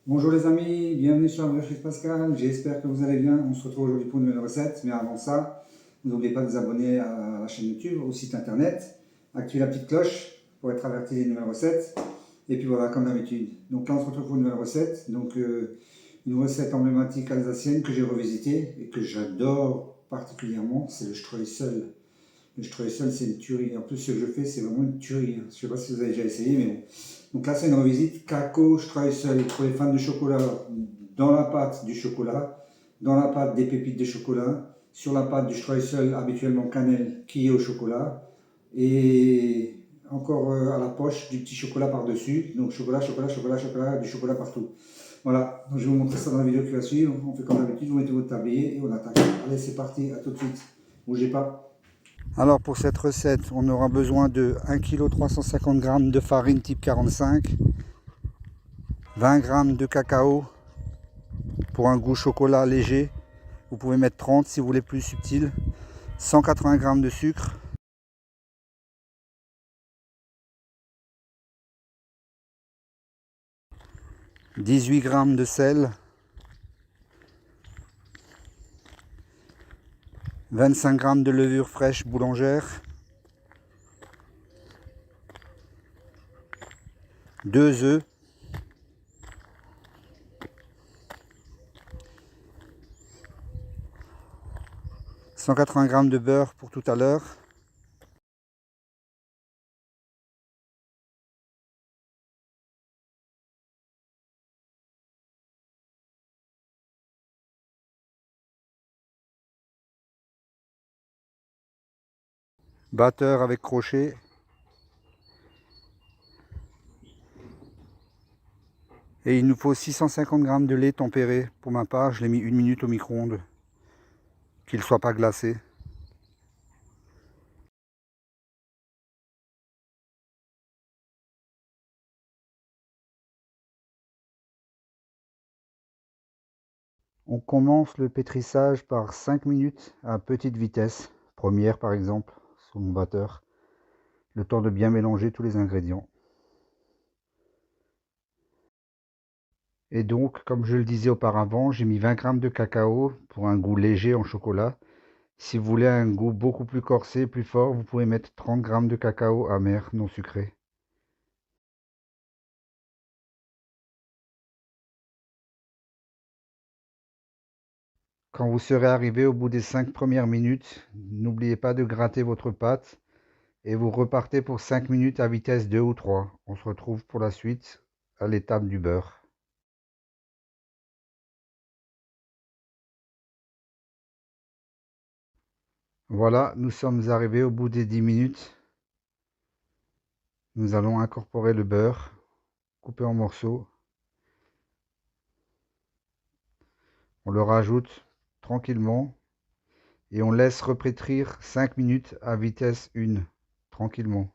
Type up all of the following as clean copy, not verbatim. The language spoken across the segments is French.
Bonjour les amis, bienvenue sur la Chef Pascal, j'espère que vous allez bien. On se retrouve aujourd'hui pour une nouvelle recette, mais avant ça, n'oubliez pas de vous abonner à la chaîne YouTube, au site internet, activez la petite cloche pour être averti des nouvelles recettes. Et puis voilà, comme d'habitude. Donc là, on se retrouve pour une nouvelle recette. Donc une recette emblématique alsacienne que j'ai revisitée et que j'adore particulièrement, c'est le Streusel. Le Streusel, c'est une tuerie. En plus, ce que je fais, c'est vraiment une tuerie. Je ne sais pas si vous avez déjà essayé, mais bon. Donc là, c'est une revisite Kakao Streusel pour les fans de chocolat. Dans la pâte du chocolat, dans la pâte des pépites de chocolat, sur la pâte du Streusel, habituellement cannelle, qui est au chocolat, et encore à la poche du petit chocolat par-dessus. Donc chocolat, chocolat, chocolat, chocolat, du chocolat partout. Voilà, donc je vais vous montrer ça dans la vidéo qui va suivre. On fait comme d'habitude, vous mettez votre tablier et on attaque. Allez, c'est parti, à tout de suite. Bougez pas. Alors pour cette recette, on aura besoin de 1 kg 350 g de farine type 45, 20 g de cacao pour un goût chocolat léger. Vous pouvez mettre 30 si vous voulez plus subtil, 180 g de sucre, « 18 g de sel, 25 g de levure fraîche boulangère, 2 œufs, 180 g de beurre pour tout à l'heure, batteur avec crochet, et il nous faut 650 g de lait tempéré. Pour ma part, je l'ai mis 1 minute au micro-ondes, qu'il ne soit pas glacé. On commence le pétrissage par 5 minutes à petite vitesse, première par exemple, sur mon batteur, le temps de bien mélanger tous les ingrédients. Et donc, comme je le disais auparavant, j'ai mis 20 g de cacao pour un goût léger en chocolat. Si vous voulez un goût beaucoup plus corsé, plus fort, vous pouvez mettre 30 g de cacao amer non sucré. Quand vous serez arrivé au bout des 5 premières minutes, n'oubliez pas de gratter votre pâte et vous repartez pour 5 minutes à vitesse 2 ou 3. On se retrouve pour la suite à l'étape du beurre. Voilà, nous sommes arrivés au bout des 10 minutes. Nous allons incorporer le beurre, coupé en morceaux. On le rajoute tranquillement et on laisse repétrir 5 minutes à vitesse 1, tranquillement.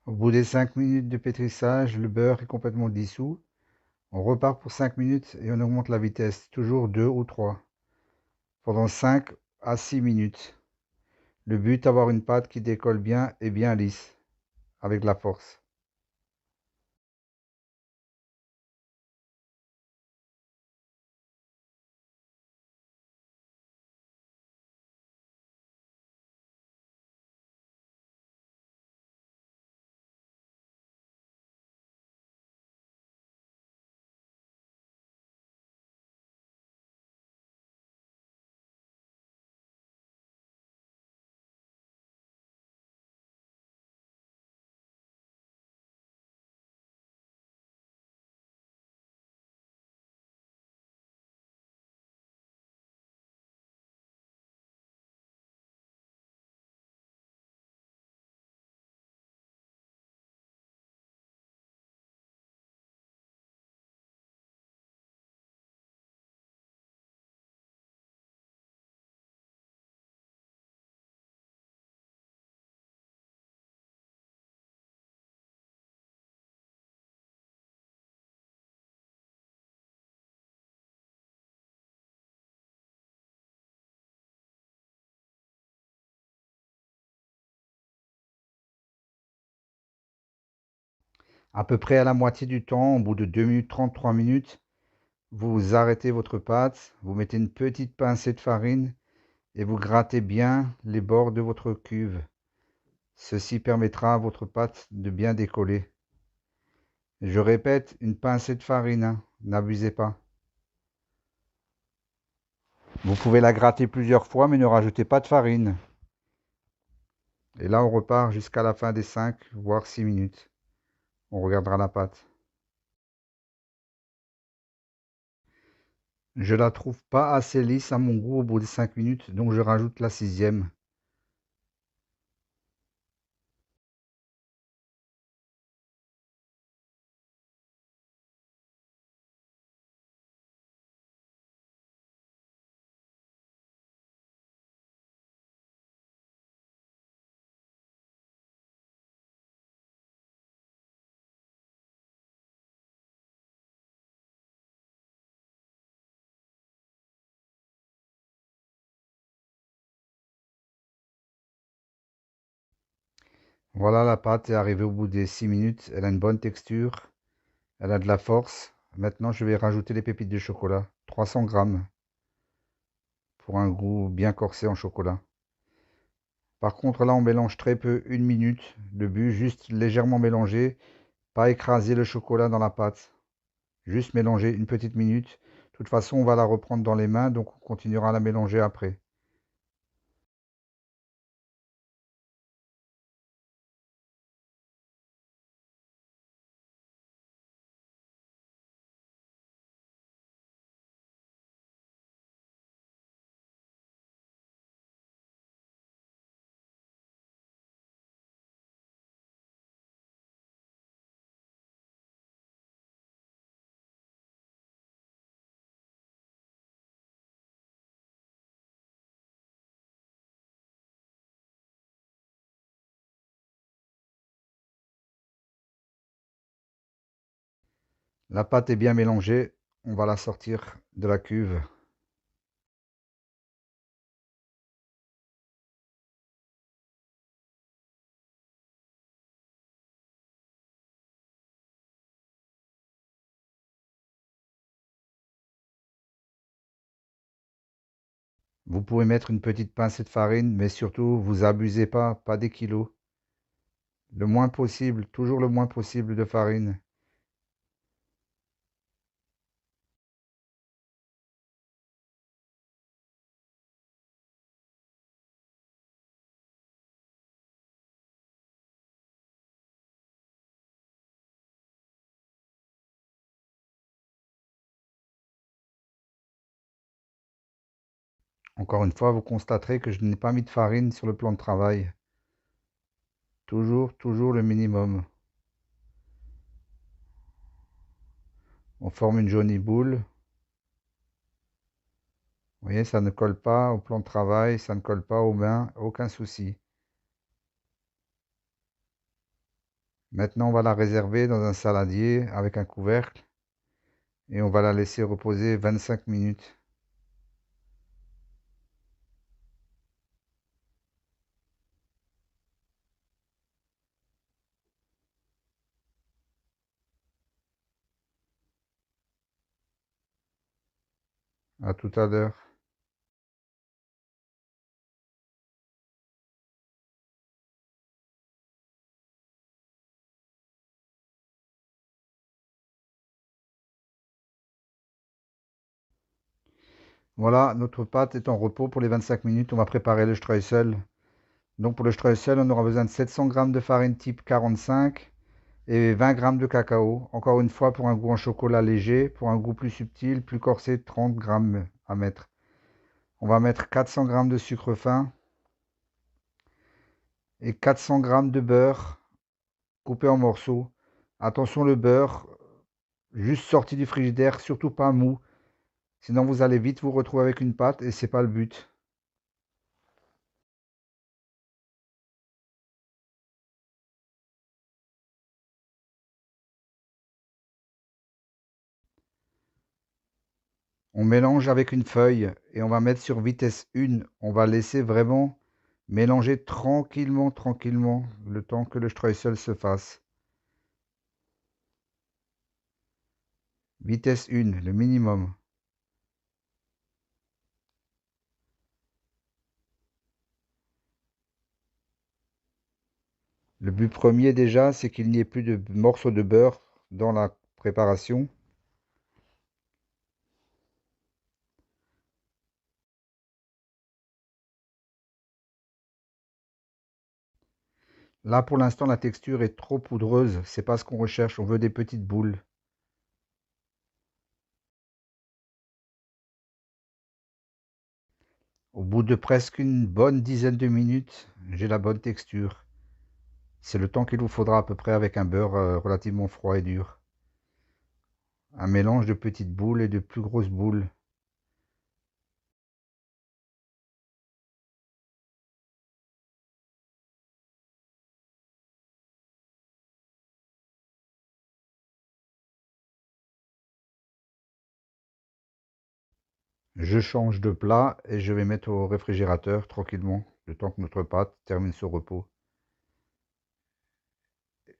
Au bout des 5 minutes de pétrissage, le beurre est complètement dissous. On repart pour 5 minutes et on augmente la vitesse, toujours 2 ou 3, pendant 5 à 6 minutes. Le but, avoir une pâte qui décolle bien et bien lisse, avec la force. À peu près à la moitié du temps, au bout de 2 minutes 30, 3 minutes, vous arrêtez votre pâte, vous mettez une petite pincée de farine et vous grattez bien les bords de votre cuve. Ceci permettra à votre pâte de bien décoller. Je répète, une pincée de farine, hein, n'abusez pas. Vous pouvez la gratter plusieurs fois, mais ne rajoutez pas de farine. Et là, on repart jusqu'à la fin des 5, voire 6 minutes. On regardera la pâte. Je la trouve pas assez lisse à mon goût au bout des 5 minutes, donc je rajoute la 6e. Voilà, la pâte est arrivée au bout des 6 minutes. Elle a une bonne texture, elle a de la force. Maintenant, je vais rajouter les pépites de chocolat, 300 grammes, pour un goût bien corsé en chocolat. Par contre, là, on mélange très peu, 1 minute. Le but, juste légèrement mélanger, pas écraser le chocolat dans la pâte. Juste mélanger une petite minute. De toute façon, on va la reprendre dans les mains, donc on continuera à la mélanger après. La pâte est bien mélangée, on va la sortir de la cuve. Vous pouvez mettre une petite pincée de farine, mais surtout, vous abusez pas des kilos. Le moins possible, toujours le moins possible de farine. Encore une fois, vous constaterez que je n'ai pas mis de farine sur le plan de travail. Toujours le minimum. On forme une jolie boule. Vous voyez, ça ne colle pas au plan de travail, ça ne colle pas aux mains, aucun souci. Maintenant, on va la réserver dans un saladier avec un couvercle et on va la laisser reposer 25 minutes. À tout à l'heure. Voilà, notre pâte est en repos pour les 25 minutes. On va préparer le streusel. Donc pour le streusel, on aura besoin de 700 g de farine type 45 et 20 g de cacao. Encore une fois, pour un goût en chocolat léger, pour un goût plus subtil, plus corsé, 30 g à mettre. On va mettre 400 g de sucre fin et 400 g de beurre coupé en morceaux. Attention, le beurre, juste sorti du frigidaire, surtout pas mou. Sinon, vous allez vite vous retrouver avec une pâte et c'est pas le but. On mélange avec une feuille et on va mettre sur vitesse 1. On va laisser vraiment mélanger tranquillement le temps que le streusel se fasse. Vitesse 1, le minimum. Le but premier déjà, c'est qu'il n'y ait plus de morceaux de beurre dans la préparation. Là, pour l'instant, la texture est trop poudreuse. C'est pas ce qu'on recherche. On veut des petites boules. Au bout de presque une bonne dizaine de minutes, j'ai la bonne texture. C'est le temps qu'il vous faudra à peu près avec un beurre relativement froid et dur. Un mélange de petites boules et de plus grosses boules. Je change de plat et je vais mettre au réfrigérateur tranquillement, le temps que notre pâte termine son repos.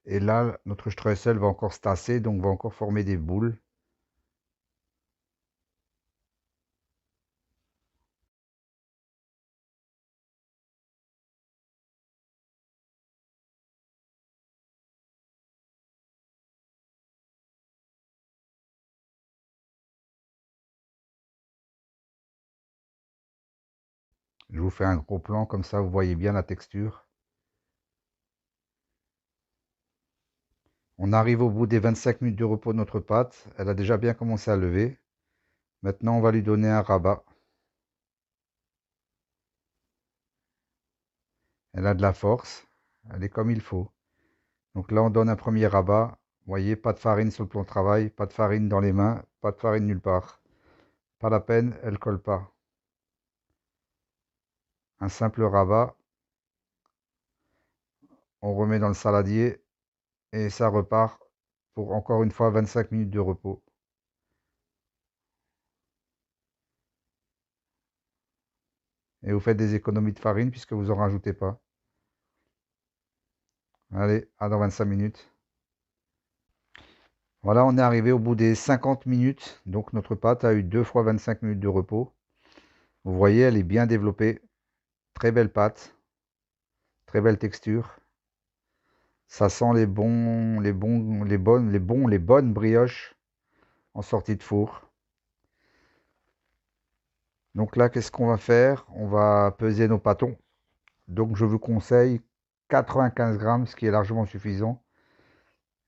Et là, notre streusel va encore se tasser, donc va encore former des boules. Je vous fais un gros plan, comme ça vous voyez bien la texture. On arrive au bout des 25 minutes de repos de notre pâte. Elle a déjà bien commencé à lever. Maintenant, on va lui donner un rabat. Elle a de la force. Elle est comme il faut. Donc là, on donne un premier rabat. Vous voyez, pas de farine sur le plan de travail, pas de farine dans les mains, pas de farine nulle part. Pas la peine, elle colle pas. Un simple rabat. On remet dans le saladier et ça repart pour encore une fois 25 minutes de repos. Et vous faites des économies de farine puisque vous en rajoutez pas. Allez, à dans 25 minutes. Voilà, on est arrivé au bout des 50 minutes. Donc notre pâte a eu 2 fois 25 minutes de repos. Vous voyez, elle est bien développée. Très belle pâte. Très belle texture. Ça sent les bonnes brioches en sortie de four. Donc là, qu'est-ce qu'on va faire? On va peser nos pâtons. Donc je vous conseille 95 grammes, ce qui est largement suffisant,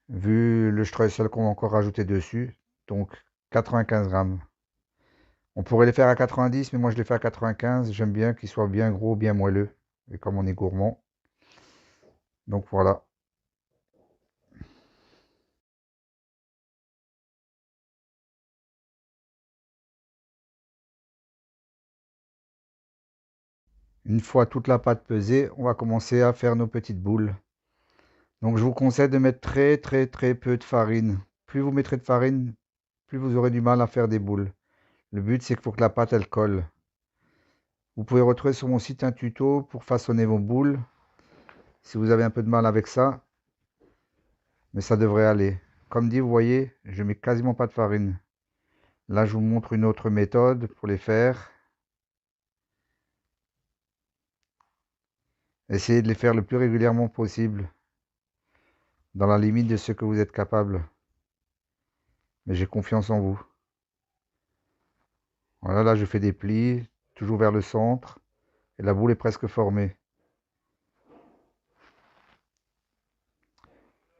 vu le streusel qu'on va encore rajouter dessus. Donc 95 grammes. On pourrait les faire à 90, mais moi je les fais à 95. J'aime bien qu'ils soient bien gros, bien moelleux. Et comme on est gourmand. Donc voilà. Une fois toute la pâte pesée, on va commencer à faire nos petites boules. Donc je vous conseille de mettre très peu de farine. Plus vous mettrez de farine, plus vous aurez du mal à faire des boules. Le but c'est qu'il faut que la pâte elle colle. Vous pouvez retrouver sur mon site un tuto pour façonner vos boules. Si vous avez un peu de mal avec ça, mais ça devrait aller. Comme dit, vous voyez, je mets quasiment pas de farine. Là, je vous montre une autre méthode pour les faire. Essayez de les faire le plus régulièrement possible, dans la limite de ce que vous êtes capable. Mais j'ai confiance en vous. Voilà, là, je fais des plis, toujours vers le centre, et la boule est presque formée.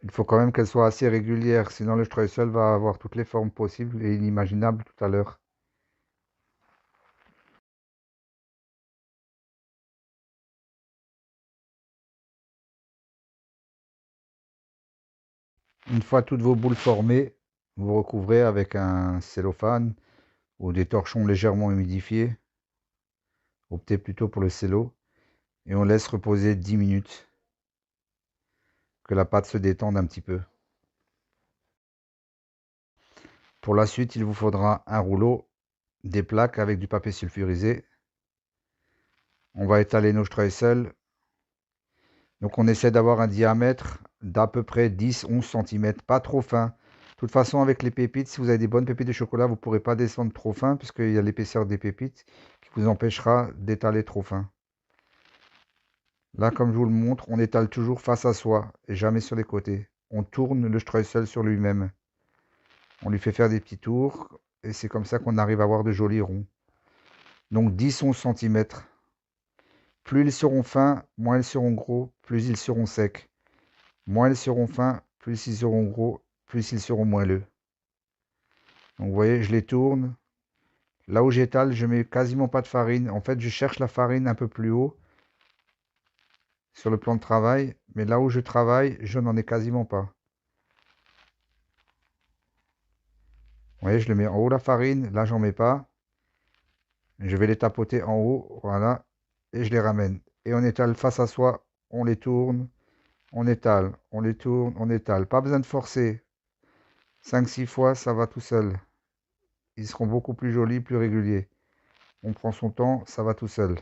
Il faut quand même qu'elle soit assez régulière, sinon le streusel va avoir toutes les formes possibles et inimaginables tout à l'heure. Une fois toutes vos boules formées, vous recouvrez avec un cellophane ou des torchons légèrement humidifiés. Optez plutôt pour le cello. Et on laisse reposer 10 minutes. Que la pâte se détende un petit peu. Pour la suite, il vous faudra un rouleau, des plaques avec du papier sulfurisé. On va étaler nos streusels. Donc on essaie d'avoir un diamètre d'à peu près 10-11 cm, pas trop fin. toute façon, avec les pépites, si vous avez des bonnes pépites de chocolat, vous ne pourrez pas descendre trop fin, puisqu'il y a l'épaisseur des pépites qui vous empêchera d'étaler trop fin. Là, comme je vous le montre, on étale toujours face à soi et jamais sur les côtés. On tourne le streusel sur lui-même. On lui fait faire des petits tours et c'est comme ça qu'on arrive à avoir de jolis ronds. Donc 10-11 cm. Plus ils seront fins, moins ils seront gros, plus ils seront secs. Moins ils seront fins, plus ils seront gros, plus ils seront moelleux. Donc vous voyez, je les tourne. Là où j'étale, je mets quasiment pas de farine. En fait, je cherche la farine un peu plus haut sur le plan de travail, mais là où je travaille, je n'en ai quasiment pas. Vous voyez, je le mets en haut la farine, là j'en mets pas. Je vais les tapoter en haut, voilà, et je les ramène. Et on étale face à soi, on les tourne, on étale, on les tourne, on étale. Pas besoin de forcer. 5-6 fois, ça va tout seul. Ils seront beaucoup plus jolis, plus réguliers. On prend son temps, ça va tout seul.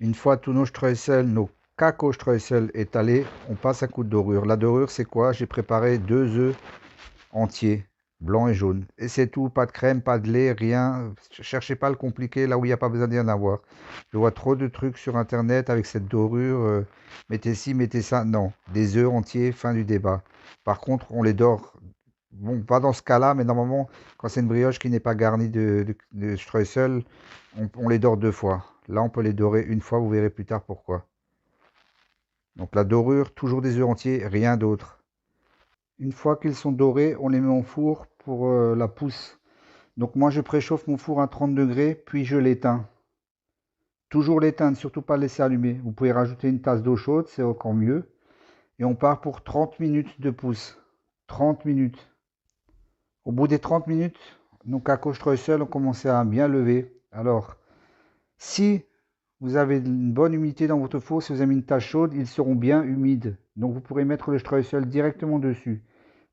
Une fois tous nos streusels, nos cacao-streusels étalés, on passe à coup de dorure. La dorure, c'est quoi? J'ai préparé 2 œufs entiers, blanc et jaune. Et c'est tout, pas de crème, pas de lait, rien. Cherchez pas à le compliquer là où il n'y a pas besoin d'y en avoir. Je vois trop de trucs sur internet avec cette dorure. Mettez ci, mettez ça. Non, des œufs entiers, fin du débat. Par contre, on les dore. Bon, pas dans ce cas-là, mais normalement, quand c'est une brioche qui n'est pas garnie de streusel, on les dore 2 fois. Là, on peut les dorer une fois, vous verrez plus tard pourquoi. Donc la dorure, toujours des œufs entiers, rien d'autre. Une fois qu'ils sont dorés, on les met au four pour la pousse. Donc moi, je préchauffe mon four à 30 degrés, puis je l'éteins. Toujours l'éteindre, surtout pas le laisser allumer. Vous pouvez rajouter une tasse d'eau chaude, c'est encore mieux. Et on part pour 30 minutes de pousse. 30 minutes. Au bout des 30 minutes, nos cacao streusel ont commencé à bien lever. Alors, si vous avez une bonne humidité dans votre four, si vous avez mis une tasse chaude, ils seront bien humides. Donc vous pourrez mettre le streusel directement dessus.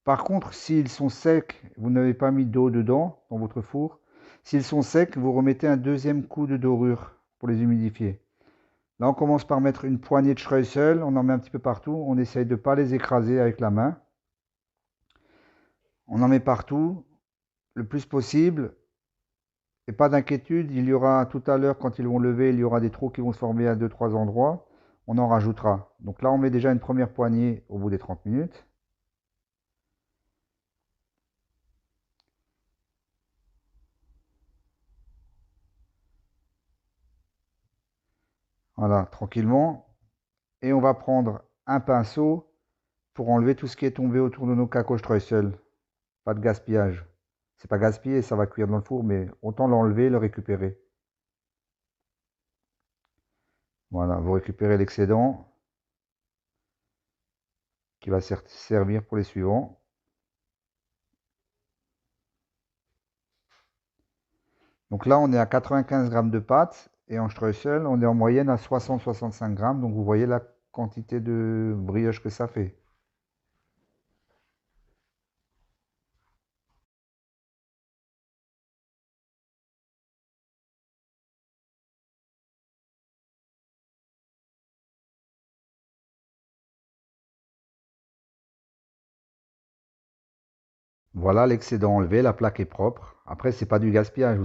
Par contre, s'ils sont secs, vous n'avez pas mis d'eau dedans, dans votre four. S'ils sont secs, vous remettez un deuxième coup de dorure pour les humidifier. Là, on commence par mettre une poignée de streusel, on en met un petit peu partout. On essaye de ne pas les écraser avec la main. On en met partout, le plus possible. Et pas d'inquiétude, il y aura tout à l'heure, quand ils vont lever, il y aura des trous qui vont se former à 2-3 endroits. On en rajoutera. Donc là, on met déjà une première poignée au bout des 30 minutes. Voilà, tranquillement. Et on va prendre un pinceau pour enlever tout ce qui est tombé autour de nos cacao-streusel. Pas de gaspillage. C'est pas gaspillé, ça va cuire dans le four, mais autant l'enlever et le récupérer. Voilà, vous récupérez l'excédent qui va servir pour les suivants. Donc là, on est à 95 grammes de pâte et en streusel, on est en moyenne à 60-65 grammes. Donc vous voyez la quantité de brioche que ça fait. Voilà l'excédent enlevé, la plaque est propre. Après, c'est pas du gaspillage,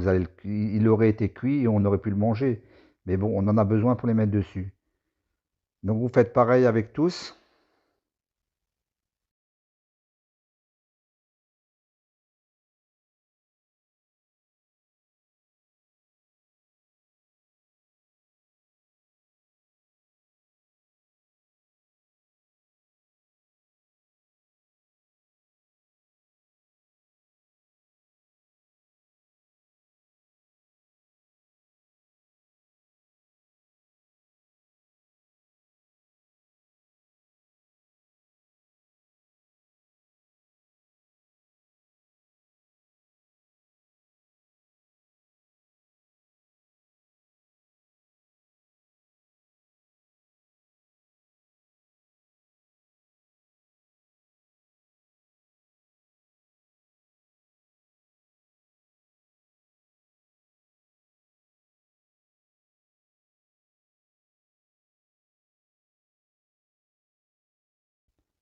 il aurait été cuit et on aurait pu le manger. Mais bon, on en a besoin pour les mettre dessus. Donc vous faites pareil avec tous.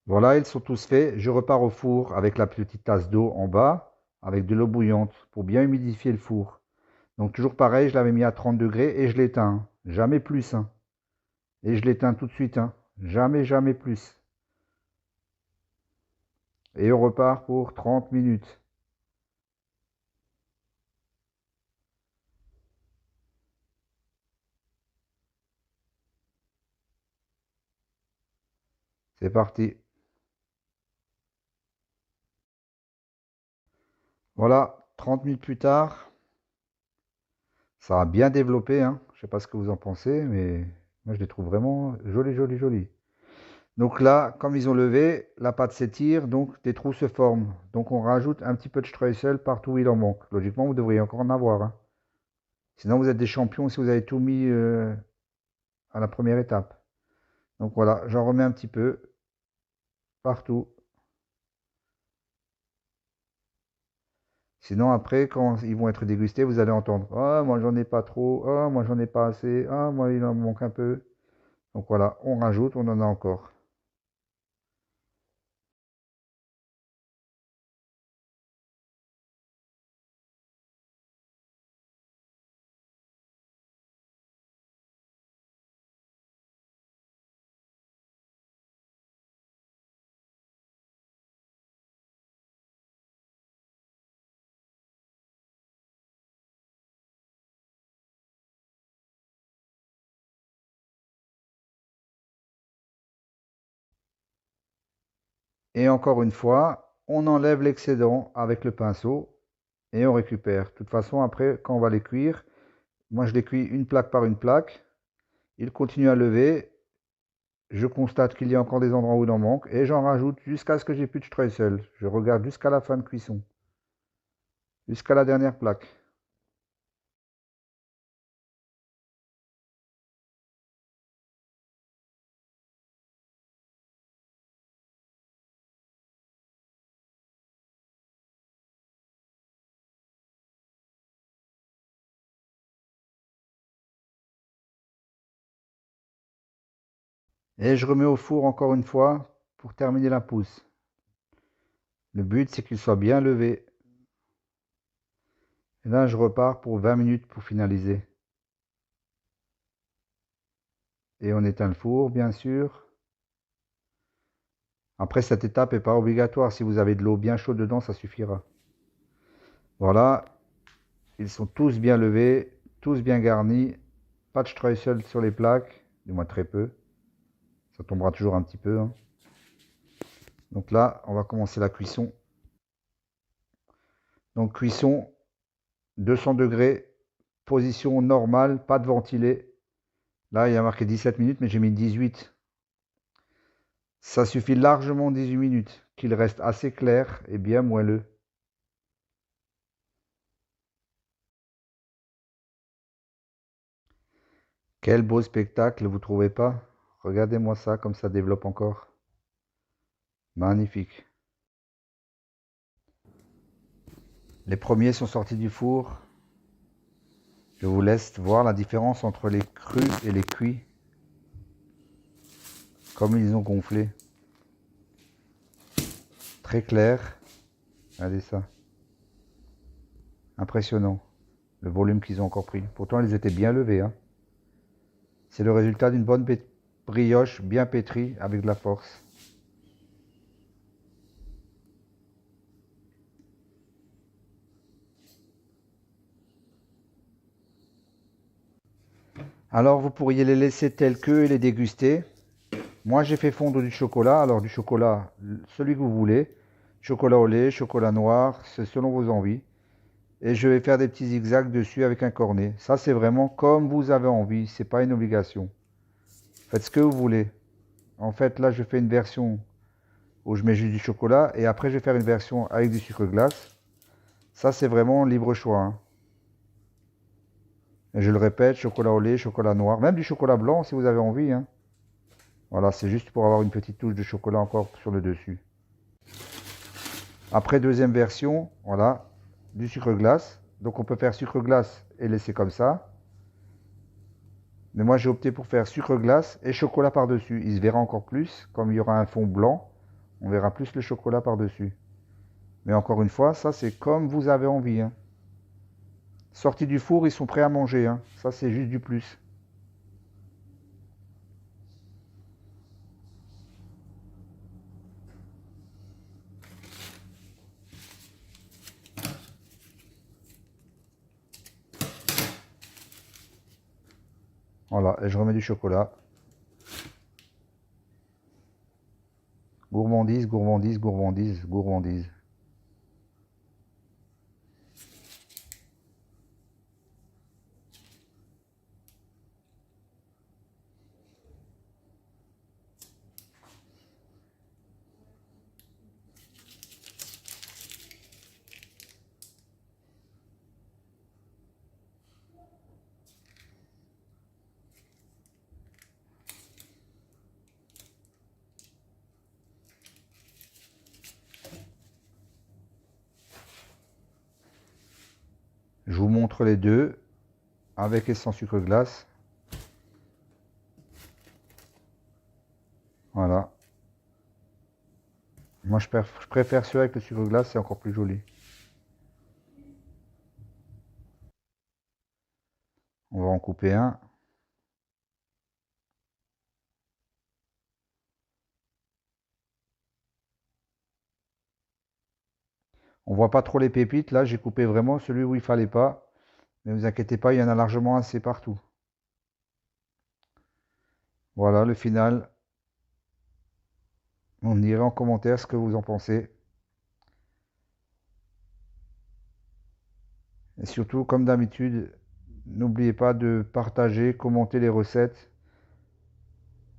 Voilà, ils sont tous faits. Je repars au four avec la petite tasse d'eau en bas, avec de l'eau bouillante, pour bien humidifier le four. Donc toujours pareil, je l'avais mis à 30 degrés et je l'éteins, hein. Jamais plus, hein. Et je l'éteins tout de suite, hein. Jamais, jamais plus. Et on repart pour 30 minutes. C'est parti. Voilà, 30 minutes plus tard, ça a bien développé, hein. Je sais pas ce que vous en pensez, mais moi je les trouve vraiment jolis, jolis, jolis. Donc là, comme ils ont levé, la pâte s'étire, donc des trous se forment. Donc on rajoute un petit peu de streusel partout où il en manque. Logiquement, vous devriez encore en avoir, hein. Sinon, vous êtes des champions si vous avez tout mis à la première étape. Donc voilà, j'en remets un petit peu partout. Sinon, après, quand ils vont être dégustés, vous allez entendre: ah, moi j'en ai pas trop, ah, moi j'en ai pas assez, ah, moi il en manque un peu. Donc voilà, on rajoute, on en a encore. Et encore une fois, on enlève l'excédent avec le pinceau et on récupère. De toute façon, après, quand on va les cuire, moi je les cuis une plaque par une plaque. Il continue à lever. Je constate qu'il y a encore des endroits où il en manque et j'en rajoute jusqu'à ce que j'ai plus de streusel. Je regarde jusqu'à la fin de cuisson, jusqu'à la dernière plaque. Et je remets au four encore une fois pour terminer la pousse. Le but, c'est qu'il soit bien levé. Et là, je repars pour 20 minutes pour finaliser. Et on éteint le four, bien sûr. Après, cette étape n'est pas obligatoire. Si vous avez de l'eau bien chaude dedans, ça suffira. Voilà, ils sont tous bien levés, tous bien garnis. Pas de streusel sur les plaques, du moins très peu. Ça tombera toujours un petit peu, hein. Donc là, on va commencer la cuisson. Donc cuisson, 200 degrés, position normale, pas de ventilé. Là, il y a marqué 17 minutes, mais j'ai mis 18. Ça suffit largement 18 minutes, qu'il reste assez clair et bien moelleux. Quel beau spectacle, vous trouvez pas? Regardez-moi ça, comme ça développe encore. Magnifique. Les premiers sont sortis du four. Je vous laisse voir la différence entre les crus et les cuits. Comme ils ont gonflé. Très clair, Regardez ça. Impressionnant. Le volume qu'ils ont encore pris. Pourtant, ils étaient bien levés. Hein. C'est le résultat d'une bonne brioche bien pétrie avec de la force. Alors, vous pourriez les laisser tels que et les déguster. Moi, j'ai fait fondre du chocolat. Alors, du chocolat, celui que vous voulez. Chocolat au lait, chocolat noir, c'est selon vos envies. Et je vais faire des petits zigzags dessus avec un cornet. Ça, c'est vraiment comme vous avez envie. C'est pas une obligation. Faites ce que vous voulez. En fait, là, je fais une version où je mets juste du chocolat. Et après, je vais faire une version avec du sucre glace. Ça, c'est vraiment libre choix. Hein. Et je le répète, chocolat au lait, chocolat noir. Même du chocolat blanc si vous avez envie. Hein. Voilà, c'est juste pour avoir une petite touche de chocolat encore sur le dessus. Après, deuxième version, voilà, du sucre glace. Donc, on peut faire sucre glace et laisser comme ça. Mais moi, j'ai opté pour faire sucre glace et chocolat par-dessus. Il se verra encore plus. Comme il y aura un fond blanc, on verra plus le chocolat par-dessus. Mais encore une fois, ça, c'est comme vous avez envie. Hein. Sortis du four, ils sont prêts à manger. Hein. Ça, c'est juste du plus. Voilà, et je remets du chocolat. Gourmandise, gourmandise, gourmandise, gourmandise. Je vous montre les deux, avec et sans sucre glace. Voilà. Moi, je préfère ceux avec le sucre glace, c'est encore plus joli. On va en couper un. On voit pas trop les pépites. Là, j'ai coupé vraiment celui où il fallait pas. Mais vous inquiétez pas, il y en a largement assez partout. Voilà, le final. On dirait en commentaire ce que vous en pensez. Et surtout, comme d'habitude, n'oubliez pas de partager, commenter les recettes,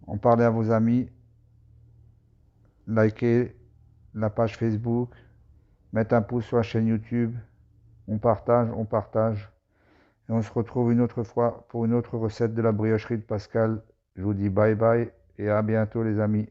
en parler à vos amis, liker la page Facebook, mettre un pouce sur la chaîne YouTube. On partage, on partage. Et on se retrouve une autre fois pour une autre recette de la briocherie de Pascal. Je vous dis bye bye et à bientôt les amis.